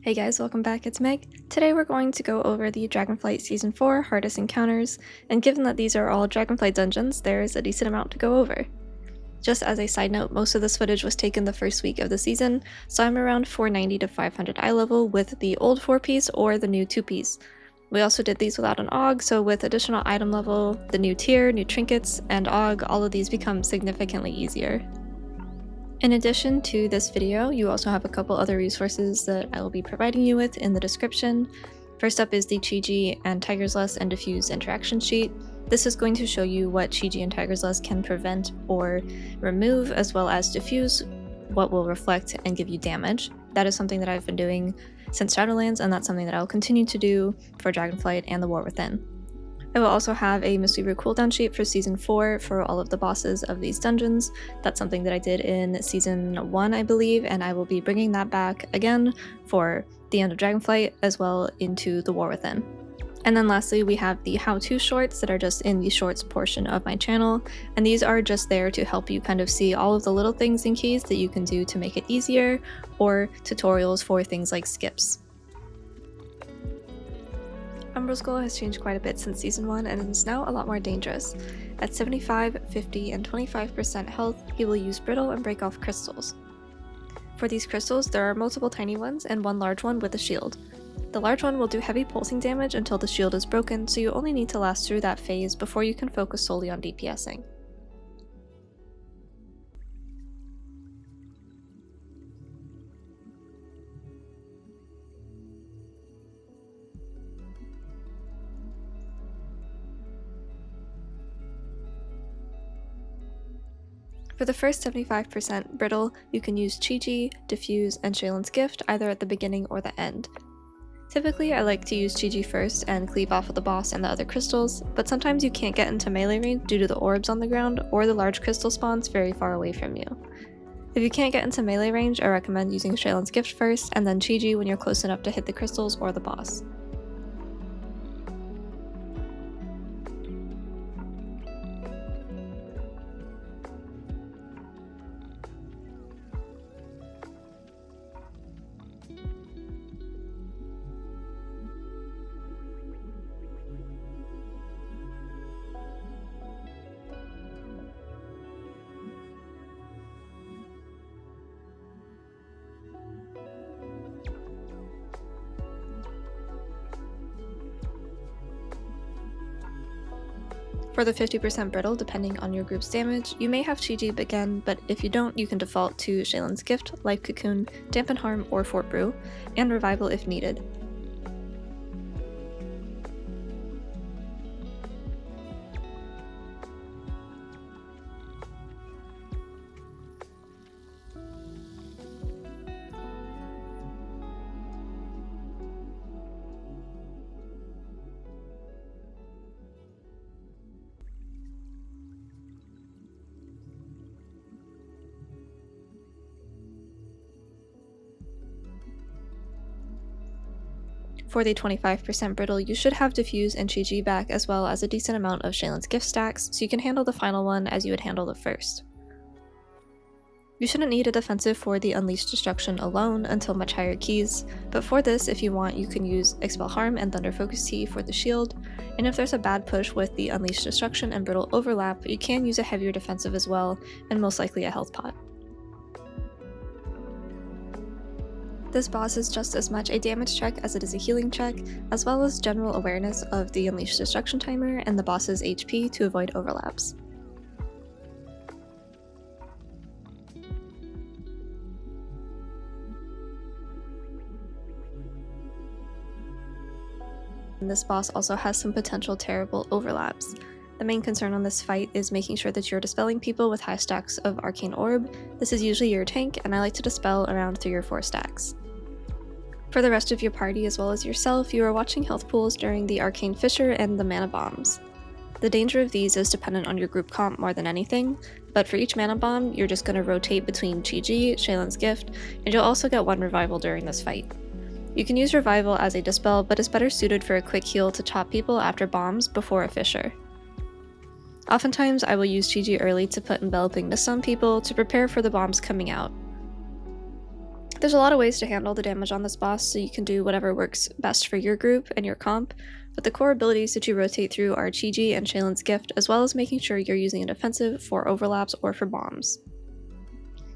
Hey guys, welcome back, it's Meg. Today we're going to go over the Dragonflight Season 4 hardest encounters, and given that these are all Dragonflight dungeons, there's a decent amount to go over. Just as a side note, most of this footage was taken the first week of the season, so I'm around 490 to 500 eye level with the old 4-piece or the new 2-piece. We also did these without an AUG, so with additional item level, the new tier, new trinkets, and AUG, all of these become significantly easier. In addition to this video, you also have a couple other resources that I will be providing you with in the description. First up is the Chi-Ji and Tiger's Lust and Diffuse interaction sheet. This is going to show you what Chi-Ji and Tiger's Lust can prevent or remove, as well as diffuse what will reflect and give you damage. That is something that I've been doing since Shadowlands, and that's something that I'll continue to do for Dragonflight and the War Within. I will also have a Mistweaver cooldown sheet for Season 4 for all of the bosses of these dungeons. That's something that I did in Season 1, I believe, and I will be bringing that back again for the end of Dragonflight, as well into the War Within. And then lastly, we have the how-to shorts that are just in the shorts portion of my channel, and these are just there to help you kind of see all of the little things and keys that you can do to make it easier, or tutorials for things like skips. Umbrelskul has changed quite a bit since Season 1 and is now a lot more dangerous. At 75, 50, and 25% health, he will use Brittle and break off crystals. For these crystals, there are multiple tiny ones and one large one with a shield. The large one will do heavy pulsing damage until the shield is broken, so you only need to last through that phase before you can focus solely on DPSing. For the first 75% Brittle, you can use Chi-Ji, Diffuse, and Shaylin's Gift either at the beginning or the end. Typically, I like to use Chi-Ji first and cleave off of the boss and the other crystals, but sometimes you can't get into melee range due to the orbs on the ground or the large crystal spawns very far away from you. If you can't get into melee range, I recommend using Shaylin's Gift first and then Chi-Ji when you're close enough to hit the crystals or the boss. For the 50% Brittle, depending on your group's damage, you may have Chi-Ji again, but if you don't, you can default to Shaylin's Gift, Life Cocoon, Dampen Harm, or Fort Brew, and Revival if needed. For the 25% Brittle, you should have Diffuse and Chi-Ji back, as well as a decent amount of Shaylin's Gift stacks, so you can handle the final one as you would handle the first. You shouldn't need a defensive for the Unleashed Destruction alone until much higher keys, but for this, if you want, you can use Expel Harm and Thunder Focus Tea for the shield, and if there's a bad push with the Unleashed Destruction and Brittle overlap, you can use a heavier defensive as well, and most likely a health pot. This boss is just as much a damage check as it is a healing check, as well as general awareness of the Unleashed Destruction timer and the boss's HP to avoid overlaps. And this boss also has some potential terrible overlaps. The main concern on this fight is making sure that you're dispelling people with high stacks of Arcane Orb. This is usually your tank, and I like to dispel around 3 or 4 stacks. For the rest of your party as well as yourself, you are watching health pools during the Arcane Fissure and the Mana Bombs. The danger of these is dependent on your group comp more than anything, but for each Mana Bomb, you're just going to rotate between Chi-Ji, Shaylin's Gift, and you'll also get 1 Revival during this fight. You can use Revival as a dispel, but is better suited for a quick heal to chop people after bombs before a Fissure. Oftentimes, I will use Chi-Ji early to put Enveloping to some people to prepare for the bombs coming out. There's a lot of ways to handle the damage on this boss, so you can do whatever works best for your group and your comp, but the core abilities that you rotate through are Chi-Ji and Shaylin's Gift, as well as making sure you're using a defensive for overlaps or for bombs.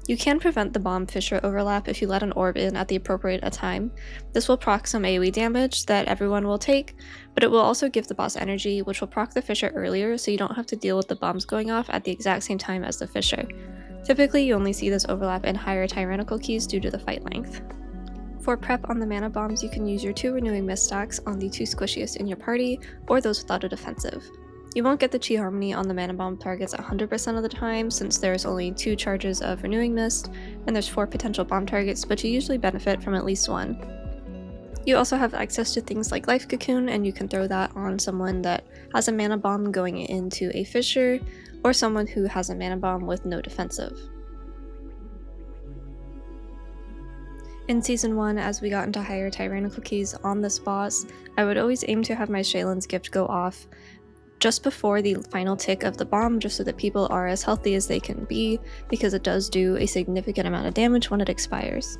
You can prevent the bomb fissure overlap if you let an orb in at the appropriate time. This will proc some AoE damage that everyone will take, but it will also give the boss energy, which will proc the fissure earlier so you don't have to deal with the bombs going off at the exact same time as the fissure. Typically, you only see this overlap in higher tyrannical keys due to the fight length. For prep on the mana bombs, you can use your 2 Renewing Mist stacks on the 2 squishiest in your party, or those without a defensive. You won't get the Chi Harmony on the mana bomb targets 100% of the time, since there's only 2 charges of Renewing Mist, and there's 4 potential bomb targets, but you usually benefit from at least 1. You also have access to things like Life Cocoon, and you can throw that on someone that has a mana bomb going into a fissure, or someone who has a mana bomb with no defensive. In Season 1, as we got into higher tyrannical keys on this boss, I would always aim to have my Shaylin's Gift go off just before the final tick of the bomb, just so that people are as healthy as they can be, because it does do a significant amount of damage when it expires.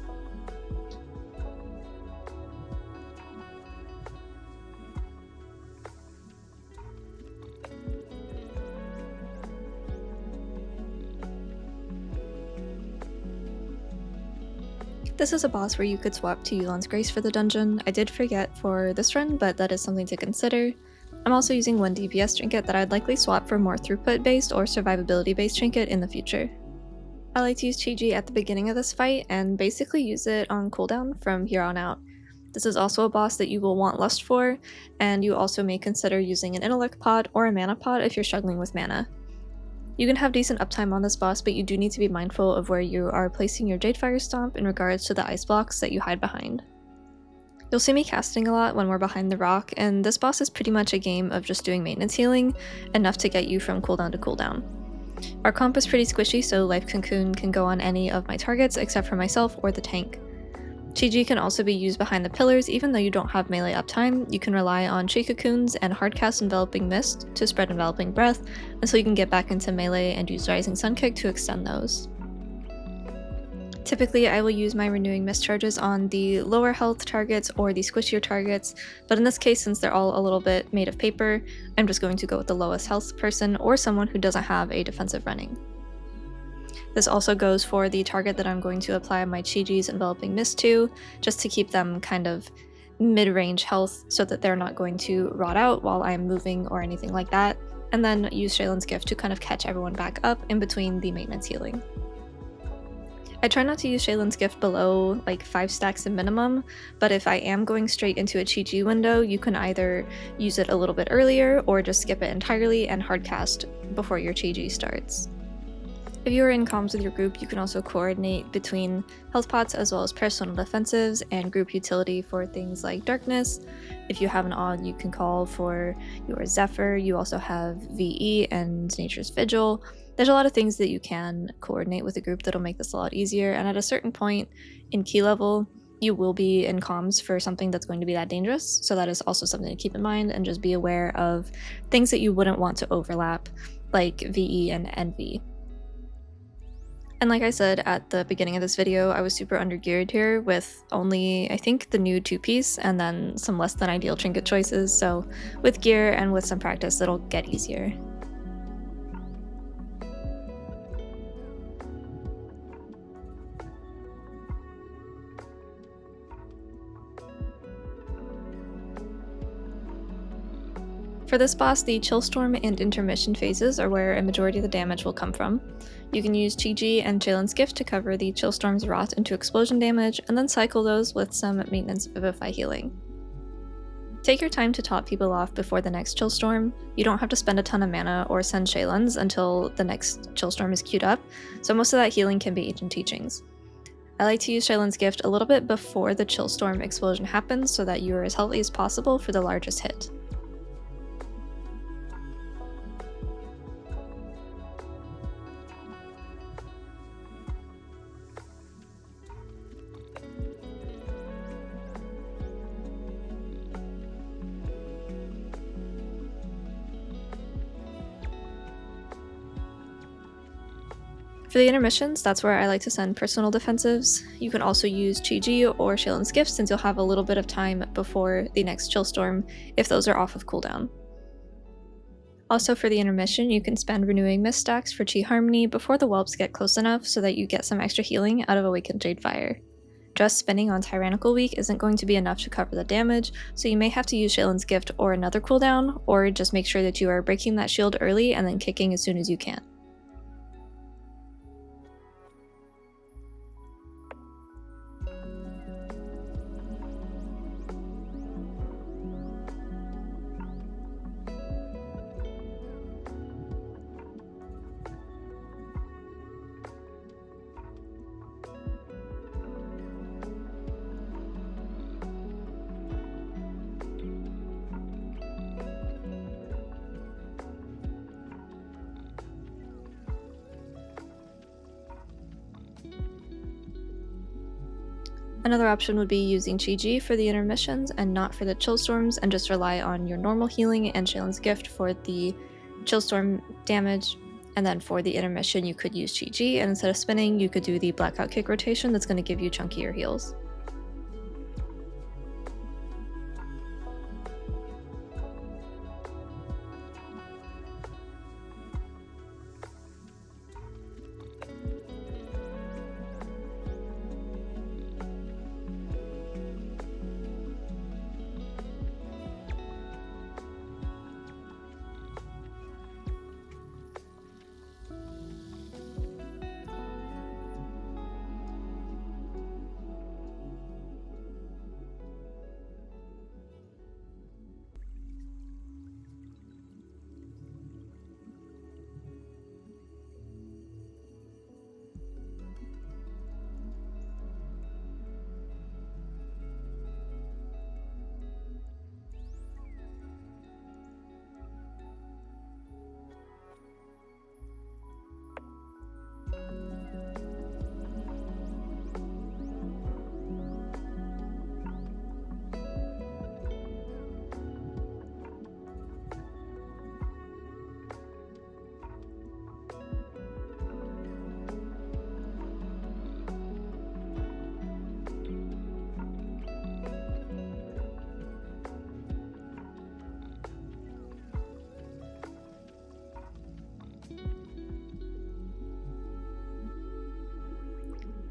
This is a boss where you could swap to Yu'lon's Grace for the dungeon. I did forget for this run, but that is something to consider. I'm also using 1 DPS trinket that I'd likely swap for more throughput-based or survivability-based trinket in the future. I like to use Chi-Ji at the beginning of this fight and basically use it on cooldown from here on out. This is also a boss that you will want Lust for, and you also may consider using an Intellect Pot or a Mana Pot if you're struggling with mana. You can have decent uptime on this boss, but you do need to be mindful of where you are placing your Jadefire Stomp in regards to the ice blocks that you hide behind. You'll see me casting a lot when we're behind the rock, and this boss is pretty much a game of just doing maintenance healing, enough to get you from cooldown to cooldown. Our comp is pretty squishy, so Life Cocoon can go on any of my targets except for myself or the tank. Chi-Ji can also be used behind the pillars. Even though you don't have melee uptime, you can rely on Chi Cocoons and hardcast Enveloping Mist to spread Enveloping Breath until you can get back into melee and use Rising Sun Kick to extend those. Typically, I will use my Renewing Mist charges on the lower health targets or the squishier targets, but in this case, since they're all a little bit made of paper, I'm just going to go with the lowest health person or someone who doesn't have a defensive running. This also goes for the target that I'm going to apply my Chi-Ji's Enveloping Mist to, just to keep them kind of mid-range health so that they're not going to rot out while I'm moving or anything like that, and then use Shaylin's Gift to kind of catch everyone back up in between the maintenance healing. I try not to use Shaylin's Gift below like 5 stacks in minimum, but if I am going straight into a Chi-Ji window, you can either use it a little bit earlier or just skip it entirely and hardcast before your Chi-Ji starts. If you are in comms with your group, you can also coordinate between health pots as well as personal defensives and group utility for things like darkness. If you have an AUG, you can call for your Zephyr. You also have VE and Nature's Vigil. There's a lot of things that you can coordinate with a group that'll make this a lot easier, and at a certain point in key level, you will be in comms for something that's going to be that dangerous, so that is also something to keep in mind, and just be aware of things that you wouldn't want to overlap, like VE and NV. And like I said at the beginning of this video, I was super undergeared here with only, I think, the new 2-piece and then some less than ideal trinket choices, so with gear and with some practice, it'll get easier. For this boss, the Chillstorm and Intermission phases are where a majority of the damage will come from. You can use Chi-Ji and Shaylin's Gift to cover the Chillstorm's rot into explosion damage, and then cycle those with some maintenance Vivify healing. Take your time to top people off before the next Chillstorm. You don't have to spend a ton of mana or send Shaylin's until the next Chillstorm is queued up, so most of that healing can be Ancient Teachings. I like to use Shaylin's Gift a little bit before the Chillstorm explosion happens so that you are as healthy as possible for the largest hit. For the intermissions, that's where I like to send personal defensives. You can also use Chi or Shaylin's Gift since you'll have a little bit of time before the next chill storm if those are off of cooldown. Also for the intermission, you can spend Renewing Mist stacks for Chi Harmony before the whelps get close enough so that you get some extra healing out of Awakened Jadefire. Just spending on Tyrannical Week isn't going to be enough to cover the damage, so you may have to use Shaylin's Gift or another cooldown, or just make sure that you are breaking that shield early and then kicking as soon as you can. Another option would be using Chi for the intermissions and not for the chill storms, and just rely on your normal healing and Shaylin's Gift for the chill storm damage. And then for the intermission, you could use Chi, and instead of spinning, you could do the Blackout Kick rotation that's going to give you chunkier heals.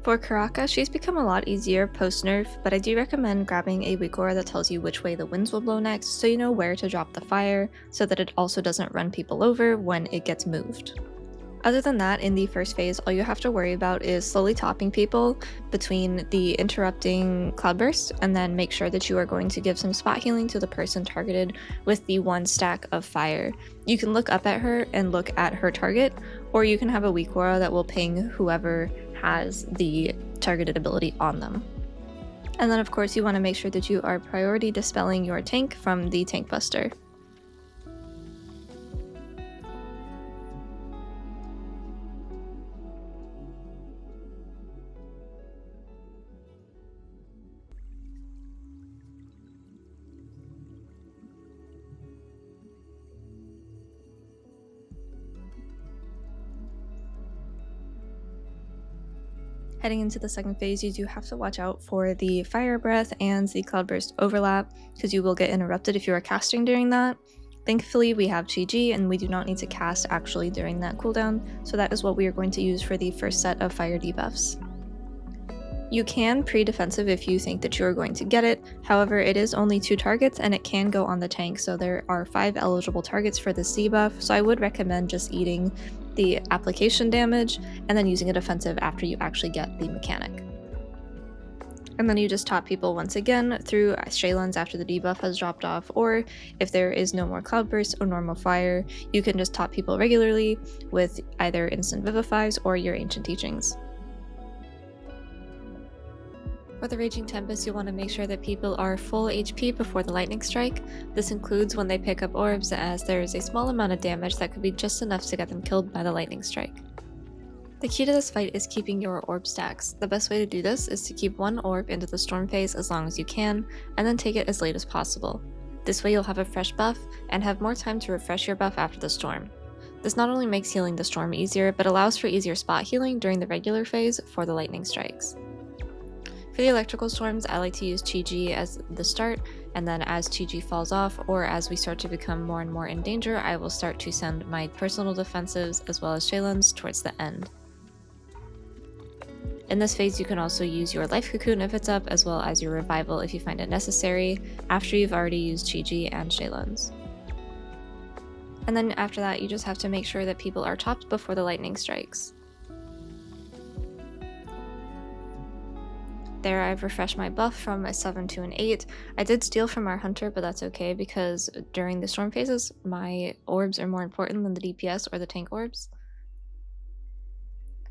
For Kyrakka, she's become a lot easier post-nerf, but I do recommend grabbing a weak aura that tells you which way the winds will blow next, so you know where to drop the fire, so that it also doesn't run people over when it gets moved. Other than that, in the first phase, all you have to worry about is slowly topping people between the interrupting cloudburst, and then make sure that you are going to give some spot healing to the person targeted with the 1 stack of fire. You can look up at her and look at her target, or you can have a weak aura that will ping whoever has the targeted ability on them. And then of course you want to make sure that you are priority dispelling your tank from the tank buster. Heading into the second phase, you do have to watch out for the fire breath and the cloudburst overlap, because you will get interrupted if you are casting during that. Thankfully, we have Chi and we do not need to cast actually during that cooldown, so that is what we are going to use for the first set of fire debuffs. You can pre-defensive if you think that you are going to get it, however it is only 2 targets and it can go on the tank, so there are 5 eligible targets for this debuff, so I would recommend just eating the application damage and then using a defensive after you actually get the mechanic. And then you just top people once again through Shaylin's after the debuff has dropped off, or if there is no more cloudburst or normal fire, you can just top people regularly with either instant vivifies or your ancient teachings. For the Raging Tempest, you'll want to make sure that people are full HP before the lightning strike. This includes when they pick up orbs, as there is a small amount of damage that could be just enough to get them killed by the lightning strike. The key to this fight is keeping your orb stacks. The best way to do this is to keep 1 orb into the storm phase as long as you can, and then take it as late as possible. This way you'll have a fresh buff, and have more time to refresh your buff after the storm. This not only makes healing the storm easier, but allows for easier spot healing during the regular phase for the lightning strikes. For the electrical storms, I like to use Chi as the start, and then as Chi falls off, or as we start to become more and more in danger, I will start to send my personal defensives as well as Shaylan's towards the end. In this phase, you can also use your Life Cocoon if it's up, as well as your Revival if you find it necessary, after you've already used Chi and Shaylan's. And then after that, you just have to make sure that people are topped before the lightning strikes. There, I've refreshed my buff from a 7 to an 8. I did steal from our hunter, but that's okay because during the storm phases, my orbs are more important than the DPS or the tank orbs.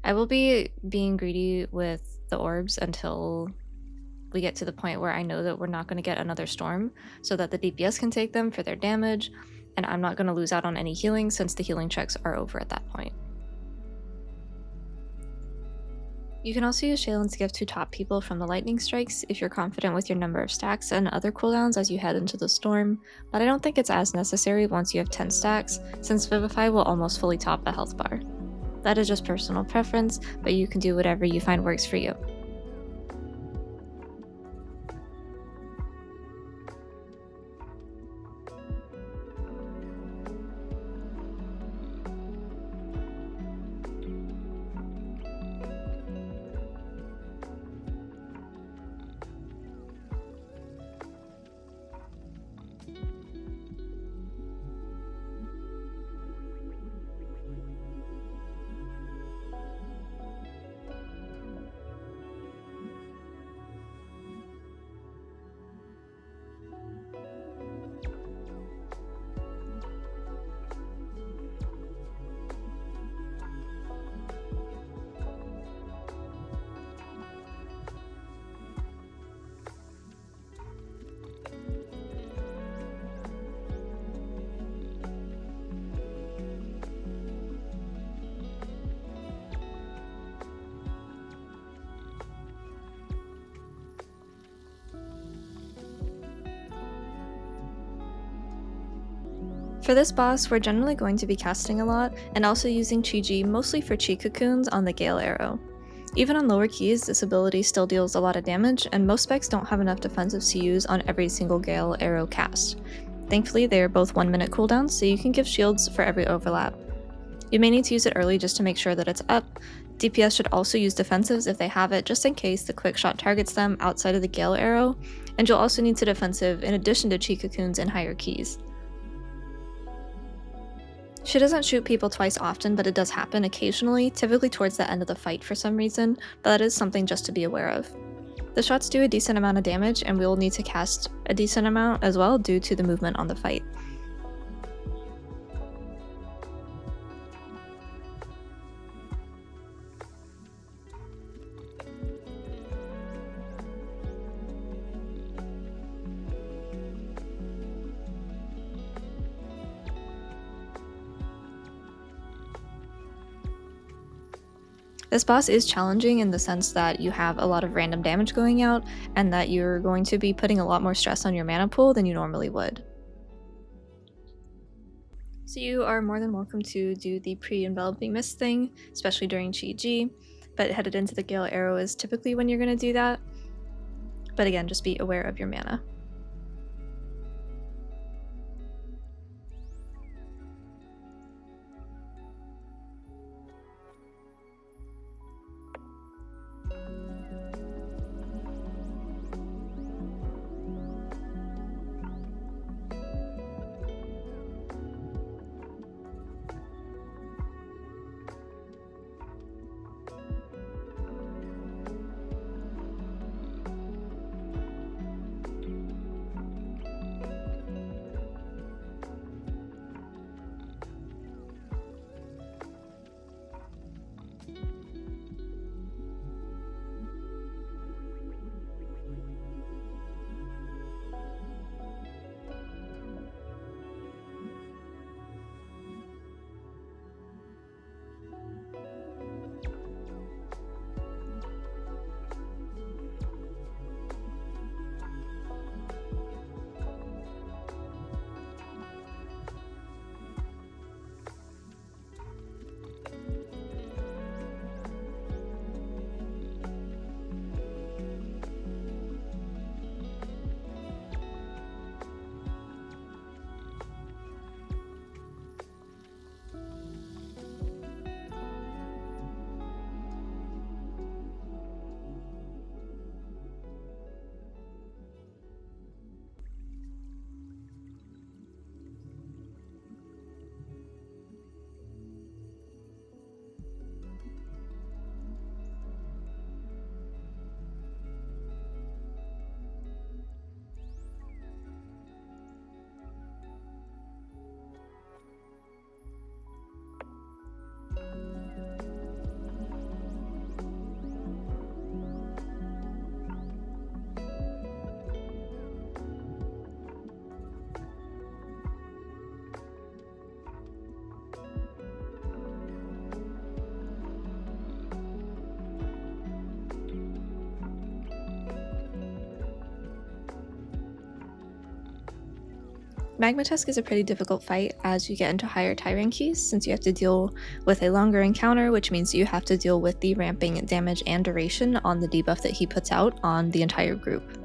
I will be being greedy with the orbs until we get to the point where I know that we're not going to get another storm, so that the DPS can take them for their damage, and I'm not going to lose out on any healing since the healing checks are over at that point. You can also use Shaylan's gift to top people from the lightning strikes if you're confident with your number of stacks and other cooldowns as you head into the storm, but I don't think it's as necessary once you have 10 stacks, since Vivify will almost fully top the health bar. That is just personal preference, but you can do whatever you find works for you. For this boss, we're generally going to be casting a lot, and also using Chi mostly for Chi Cocoons on the Gale Arrow. Even on lower keys, this ability still deals a lot of damage, and most specs don't have enough defensive CUs on every single Gale Arrow cast. Thankfully, they are both 1 minute cooldowns, so you can give shields for every overlap. You may need to use it early just to make sure that it's up. DPS should also use defensives if they have it, just in case the quick shot targets them outside of the Gale Arrow, and you'll also need to defensive in addition to Chi Cocoons in higher keys. She doesn't shoot people twice often, but it does happen occasionally, typically towards the end of the fight for some reason, but that is something just to be aware of. The shots do a decent amount of damage, and we will need to cast a decent amount as well due to the movement on the fight. This boss is challenging in the sense that you have a lot of random damage going out, and that you're going to be putting a lot more stress on your mana pool than you normally would. So you are more than welcome to do the pre-enveloping mist thing, especially during Chi, but headed into the Gale Arrow is typically when you're going to do that. But again, just be aware of your mana. Magmatusk is a pretty difficult fight as you get into higher tie rank keys, since you have to deal with a longer encounter, which means you have to deal with the ramping damage and duration on the debuff that he puts out on the entire group.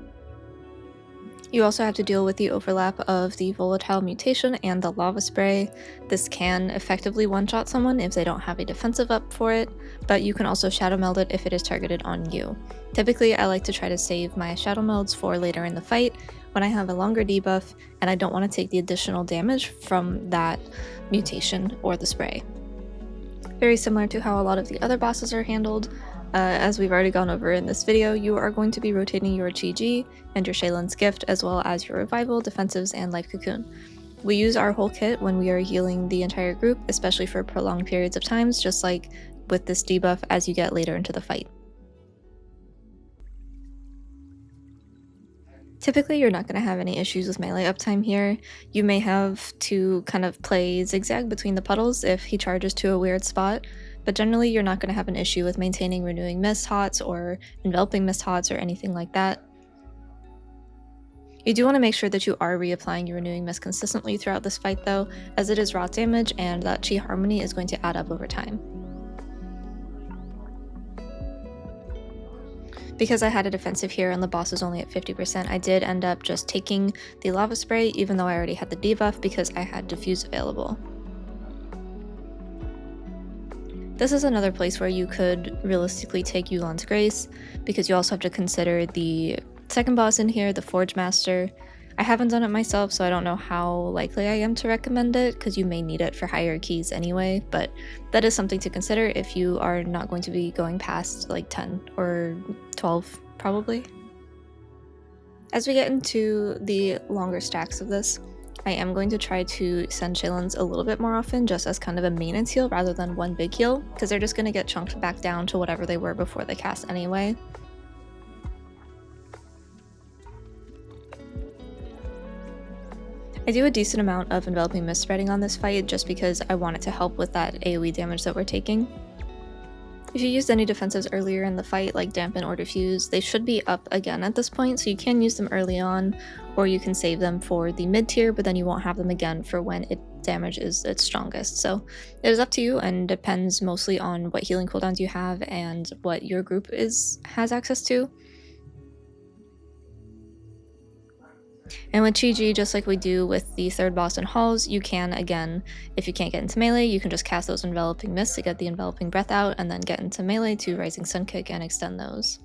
You also have to deal with the overlap of the volatile mutation and the lava spray. This can effectively one-shot someone if they don't have a defensive up for it, but you can also shadow meld it if it is targeted on you. Typically, I like to try to save my shadow melds for later in the fight when I have a longer debuff and I don't want to take the additional damage from that mutation or the spray. Very similar to how a lot of the other bosses are handled. As we've already gone over in this video, you are going to be rotating your Chi and your Shaylin's Gift, as well as your Revival, Defensives, and Life Cocoon. We use our whole kit when we are healing the entire group, especially for prolonged periods of times, just like with this debuff as you get later into the fight. Typically, you're not going to have any issues with melee uptime here. You may have to kind of play zigzag between the puddles if he charges to a weird spot, but generally you're not going to have an issue with maintaining Renewing Mist Hots or Enveloping Mist Hots or anything like that. You do want to make sure that you are reapplying your Renewing Mist consistently throughout this fight though, as it is rot damage and that Chi Harmony is going to add up over time. Because I had a defensive here and the boss is only at 50%, I did end up just taking the Lava Spray even though I already had the debuff because I had Diffuse available. This is another place where you could realistically take Yu'lon's Grace, because you also have to consider the second boss in here, the Forgemaster. I haven't done it myself, so I don't know how likely I am to recommend it, because you may need it for higher keys anyway, but that is something to consider if you are not going to be going past like 10 or 12 probably. As we get into the longer stacks of this, I am going to try to send Shaylin's a little bit more often, just as kind of a maintenance heal rather than one big heal, because they're just going to get chunked back down to whatever they were before the cast anyway. I do a decent amount of Enveloping Mist spreading on this fight just because I want it to help with that AoE damage that we're taking. If you used any defensives earlier in the fight, like Dampen or Diffuse, they should be up again at this point, so you can use them early on, or you can save them for the mid-tier, but then you won't have them again for when damage is its strongest. So it is up to you and depends mostly on what healing cooldowns you have and what your group has access to. And with Chi, just like we do with the third boss in Halls, you can, again, if you can't get into melee, you can just cast those Enveloping Mists to get the Enveloping Breath out, and then get into melee to Rising Sun Kick and extend those.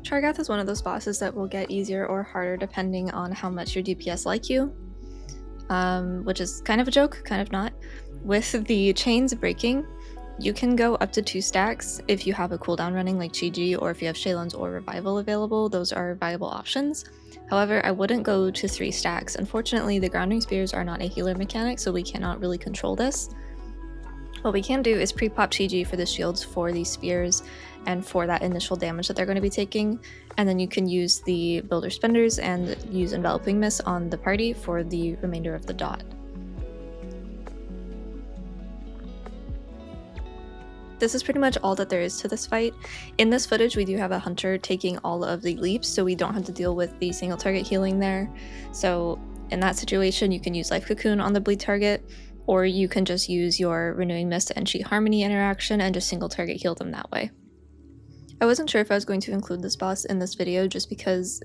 Chargath is one of those bosses that will get easier or harder depending on how much your DPS like you, which is kind of a joke, kind of not. With the chains breaking, you can go up to 2 stacks if you have a cooldown running like Chi, or if you have Shaylin's or Revival available. Those are viable options. However, I wouldn't go to 3 stacks. Unfortunately, the Grounding Spears are not a healer mechanic, so we cannot really control this. What we can do is pre-pop Chi for the shields for these spears and for that initial damage that they're going to be taking, and then you can use the Builder Spenders and use Enveloping Mist on the party for the remainder of the dot. This is pretty much all that there is to this fight. In this footage, we do have a Hunter taking all of the leaps, so we don't have to deal with the single target healing there. So in that situation, you can use Life Cocoon on the bleed target, or you can just use your Renewing Mist and Chi Harmony interaction and just single target heal them that way. I wasn't sure if I was going to include this boss in this video just because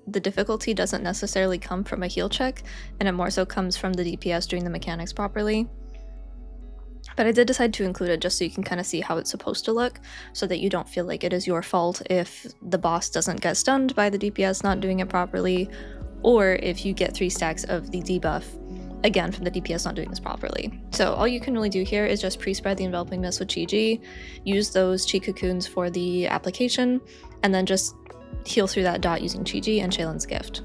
the difficulty doesn't necessarily come from a heal check, and it more so comes from the DPS doing the mechanics properly. But I did decide to include it just so you can kind of see how it's supposed to look, so that you don't feel like it is your fault if the boss doesn't get stunned by the DPS not doing it properly, or if you get 3 stacks of the debuff, again from the DPS not doing this properly. So all you can really do here is just pre-spread the Enveloping Mist with Chi, use those Chi Cocoons for the application, and then just heal through that dot using Chi and Shaylin's Gift.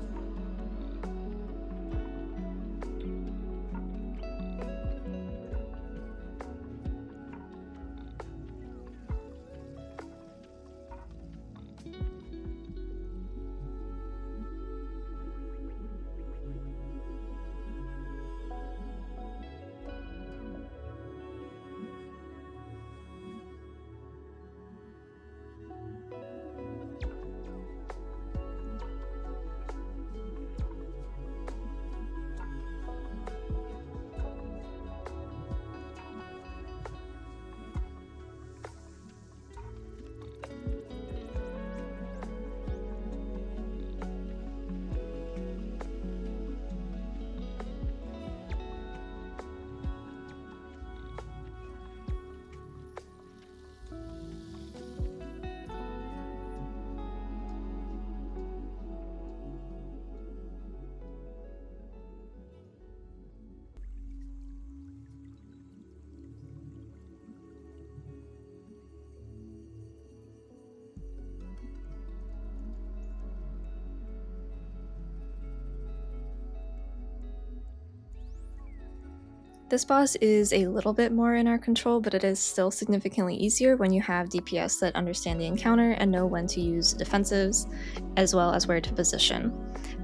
This boss is a little bit more in our control, but it is still significantly easier when you have DPS that understand the encounter and know when to use defensives, as well as where to position.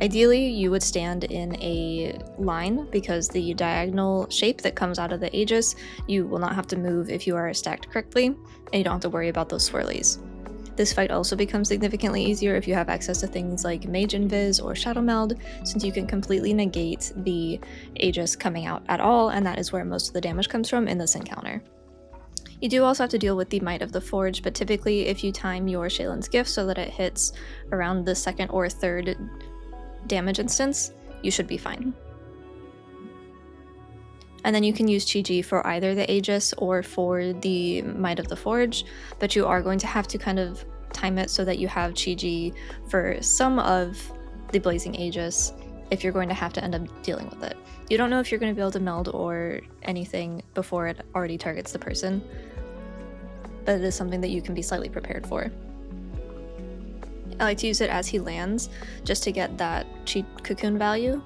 Ideally, you would stand in a line because the diagonal shape that comes out of the Aegis, you will not have to move if you are stacked correctly, and you don't have to worry about those swirlies. This fight also becomes significantly easier if you have access to things like Mage Invis or Shadow Meld, since you can completely negate the Aegis coming out at all, and that is where most of the damage comes from in this encounter. You do also have to deal with the Might of the Forge, but typically if you time your Shaylin's Gift so that it hits around the second or third damage instance, you should be fine. And then you can use Chi-Ji for either the Aegis or for the Might of the Forge, but you are going to have to kind of time it so that you have Chi-Ji for some of the Blazing Aegis if you're going to have to end up dealing with it. You don't know if you're going to be able to meld or anything before it already targets the person, but it is something that you can be slightly prepared for. I like to use it as he lands, just to get that Chi Cocoon value.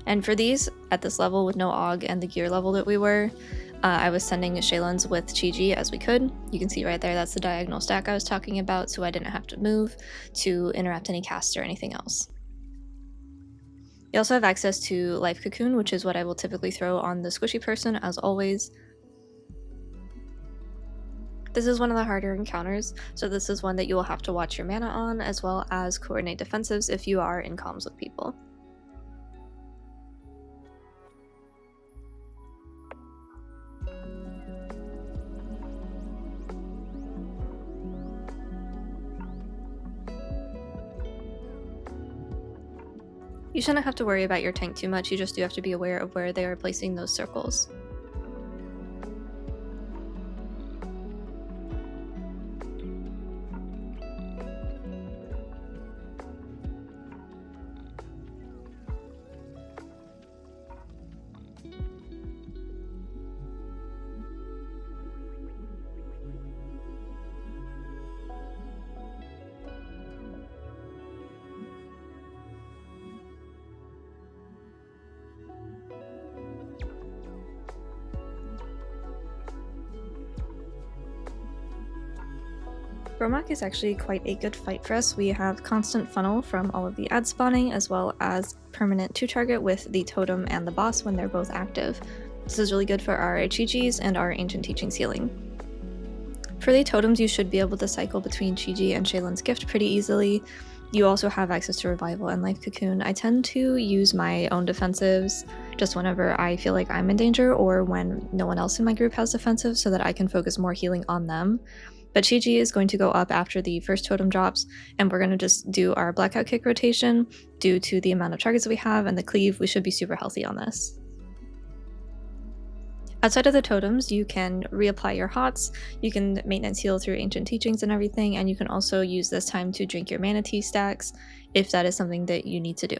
And for these, at this level with no AUG and the gear level that we were, I was sending Shaylin's with Chi-Ji as we could. You can see right there, that's the diagonal stack I was talking about, so I didn't have to move to interrupt any casts or anything else. You also have access to Life Cocoon, which is what I will typically throw on the squishy person, as always. This is one of the harder encounters, so this is one that you will have to watch your mana on, as well as coordinate defensives if you are in comms with people. You shouldn't have to worry about your tank too much, you just do have to be aware of where they are placing those circles. Bromach is actually quite a good fight for us. We have constant funnel from all of the ad spawning, as well as permanent 2-target with the totem and the boss when they're both active. This is really good for our Chi-Jis and our Ancient Teachings healing. For the totems, you should be able to cycle between Chi-Ji and Shaylin's Gift pretty easily. You also have access to Revival and Life Cocoon. I tend to use my own defensives just whenever I feel like I'm in danger or when no one else in my group has defensives, so that I can focus more healing on them. But Chi-Ji is going to go up after the first totem drops, and we're going to just do our Blackout Kick rotation. Due to the amount of targets we have and the cleave, we should be super healthy on this. Outside of the totems, you can reapply your hots, you can maintenance heal through Ancient Teachings and everything, and you can also use this time to drink your Mana Tea stacks if that is something that you need to do.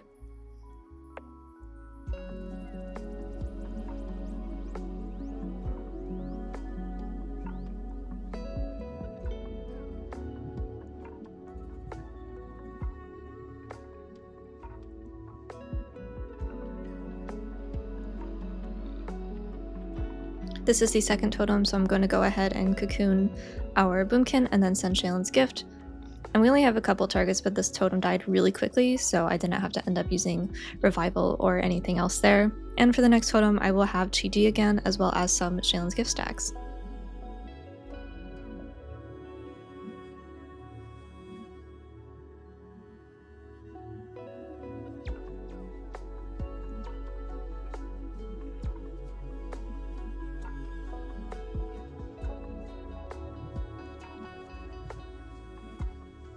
This is the second totem, so I'm going to go ahead and cocoon our Boomkin and then send Shaylin's Gift. And we only have a couple targets, but this totem died really quickly, so I didn't have to end up using Revival or anything else there. And for the next totem, I will have Chi-Ji again, as well as some Shaylin's Gift stacks.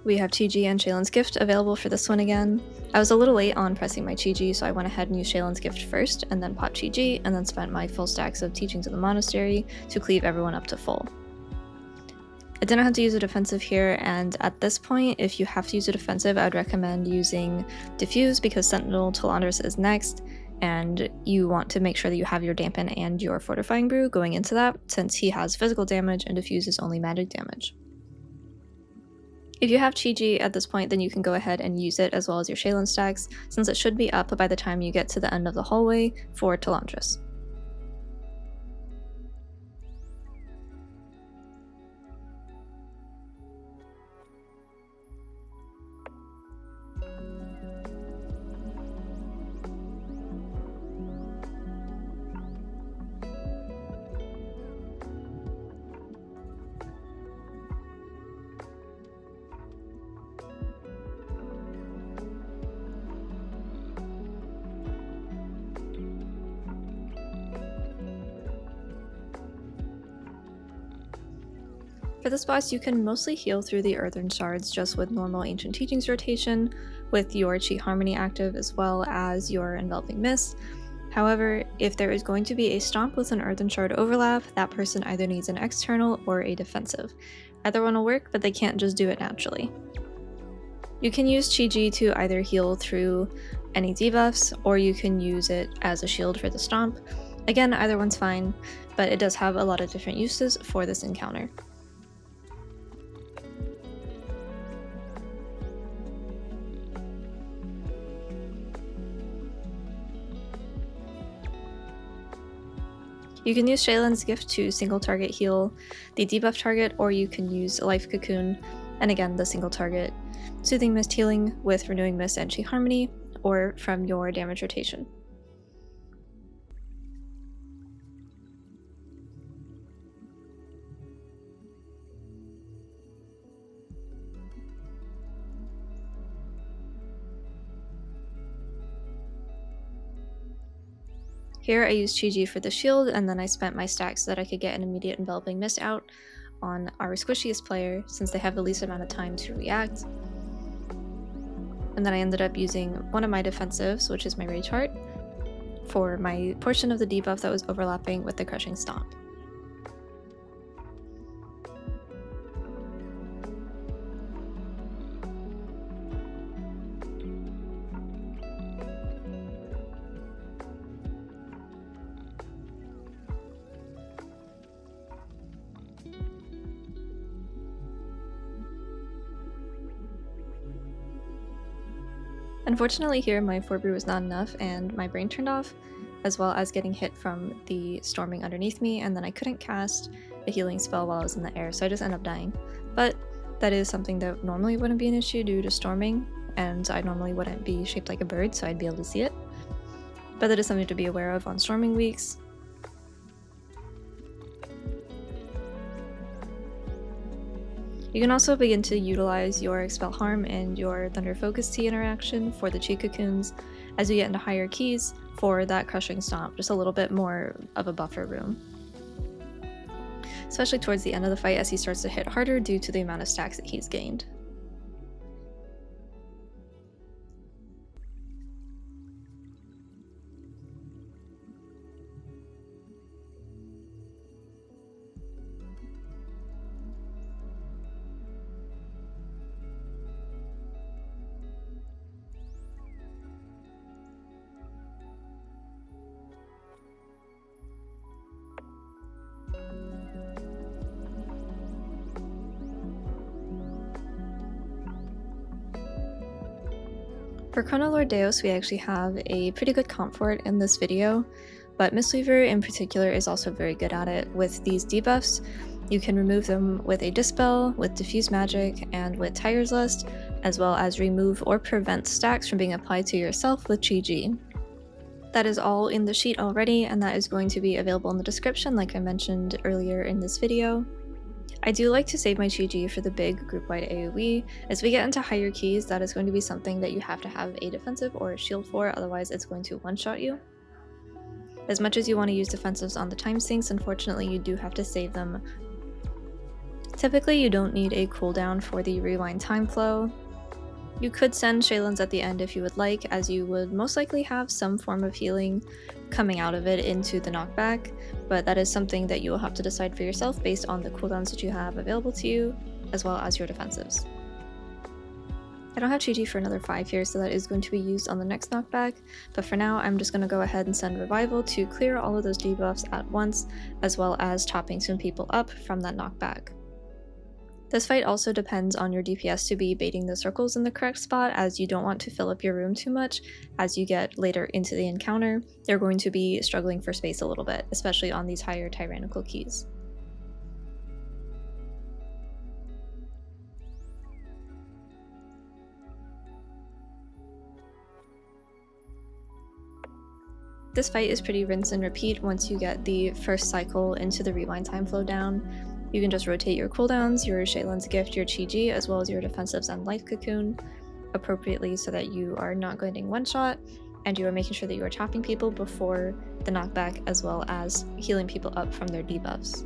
We have Chi-Ji and Shaylin's Gift available for this one again. I was a little late on pressing my Chi-Ji, so I went ahead and used Shaylin's Gift first, and then popped Chi-Ji, and then spent my full stacks of Teachings of the Monastery to cleave everyone up to full. I didn't have to use a defensive here, and at this point, if you have to use a defensive, I would recommend using Diffuse, because Sentinel Talondras is next, and you want to make sure that you have your Dampen and your Fortifying Brew going into that, since he has physical damage and Diffuse is only magic damage. If you have Chi-Ji at this point, then you can go ahead and use it as well as your Shaylin stacks, since it should be up by the time you get to the end of the hallway for Talondras. For this boss, you can mostly heal through the Earthen Shards just with normal Ancient Teachings rotation, with your Chi Harmony active as well as your Enveloping Mist. However, if there is going to be a stomp with an Earthen Shard overlap, that person either needs an external or a defensive. Either one will work, but they can't just do it naturally. You can use Chi to either heal through any debuffs, or you can use it as a shield for the stomp. Again, either one's fine, but it does have a lot of different uses for this encounter. You can use Shaylin's Gift to single target heal the debuff target, or you can use Life Cocoon, and again the single target Soothing Mist healing with Renewing Mist and Chi Harmony, or from your damage rotation. Here I used Chi for the shield, and then I spent my stack so that I could get an immediate Enveloping Mist out on our squishiest player, since they have the least amount of time to react. And then I ended up using one of my defensives, which is my Rage Heart, for my portion of the debuff that was overlapping with the Crushing Stomp. Unfortunately here my Forbrew was not enough and my brain turned off, as well as getting hit from the storming underneath me, and then I couldn't cast a healing spell while I was in the air, so I just ended up dying. But that is something that normally wouldn't be an issue due to storming, and I normally wouldn't be shaped like a bird, so I'd be able to see it. But that is something to be aware of on storming weeks. You can also begin to utilize your Expel Harm and your Thunder Focus Tea interaction for the Chi Cocoons as you get into higher keys for that Crushing Stomp, just a little bit more of a buffer room. Especially towards the end of the fight as he starts to hit harder due to the amount of stacks that he's gained. For Chrono-Lord Deios, we actually have a pretty good comp for it in this video, but Mistweaver in particular is also very good at it. With these debuffs, you can remove them with a Dispel, with Diffuse Magic, and with Tiger's Lust, as well as remove or prevent stacks from being applied to yourself with Chi. That is all in the sheet already, and that is going to be available in the description like I mentioned earlier in this video. I do like to save my Chi for the big group-wide AoE. As we get into higher keys, that is going to be something that you have to have a defensive or a shield for, otherwise it's going to one-shot you. As much as you want to use defensives on the time sinks, unfortunately you do have to save them. Typically you don't need a cooldown for the rewind time flow. You could send Shaylin's at the end if you would like, as you would most likely have some form of healing coming out of it into the knockback, but that is something that you will have to decide for yourself based on the cooldowns that you have available to you, as well as your defensives. I don't have Chi for another 5 here, so that is going to be used on the next knockback, but for now I'm just going to go ahead and send Revival to clear all of those debuffs at once, as well as topping some people up from that knockback. This fight also depends on your DPS to be baiting the circles in the correct spot, as you don't want to fill up your room too much. As you get later into the encounter, they're going to be struggling for space a little bit, especially on these higher tyrannical keys. This fight is pretty rinse and repeat once you get the first cycle into the rewind time flow down. You can just rotate your cooldowns, your Shaylin's Gift, your Chi, as well as your defensives and Life Cocoon appropriately so that you are not getting one-shot, and you are making sure that you are chopping people before the knockback, as well as healing people up from their debuffs.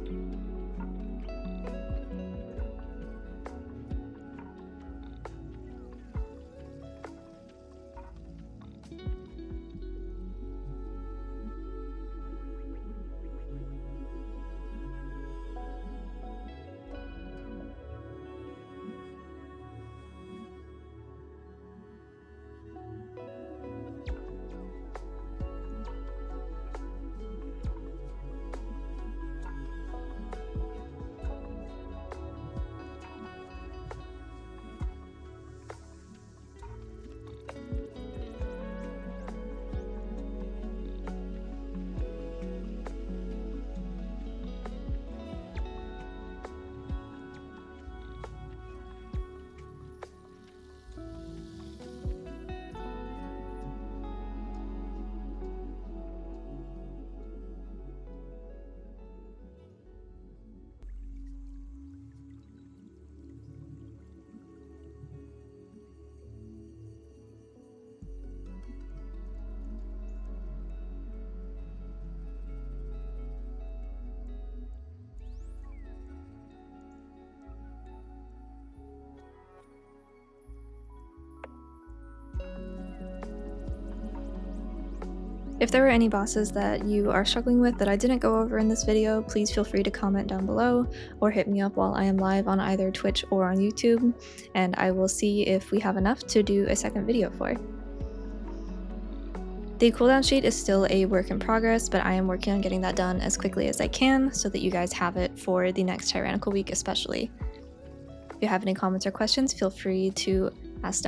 If there were any bosses that you are struggling with that I didn't go over in this video, please feel free to comment down below or hit me up while I am live on either Twitch or on YouTube, and I will see if we have enough to do a second video for. The cooldown sheet is still a work in progress, but I am working on getting that done as quickly as I can so that you guys have it for the next Tyrannical week especially. If you have any comments or questions, feel free to ask down